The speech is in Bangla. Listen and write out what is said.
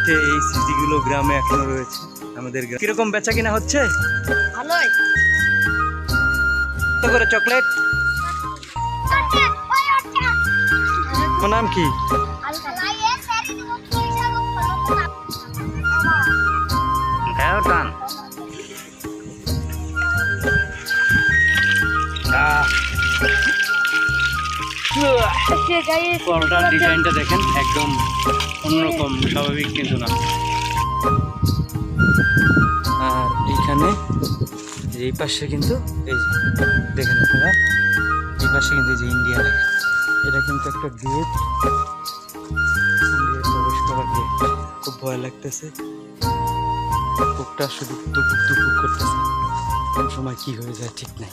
মধ্যে এই স্মৃতিগুলো গ্রামে এখনো রয়েছে আমাদের গ্রামে। কিরকম বেচা কিনা হচ্ছে? ভালোই। কত করে চকলেট? তোমার নাম কি? পরোটার ডিজাইনটা দেখেন, একদম অন্যরকম, স্বাভাবিক কিন্তু না। আর এইখানে এই পাশে কিন্তু এই যে দেখেন আপনারা, এই পাশে কিন্তু যে ইন্ডিয়া লেখা, এটা কিন্তু একটা গেট, ইন্ডিয়ার প্রবেশ করার গেট। খুব ভয় লাগতেছে, কুকটা শুধু দুপুক দুপুক করতেছে, কোন সময় কি হয়ে যায় ঠিক নাই।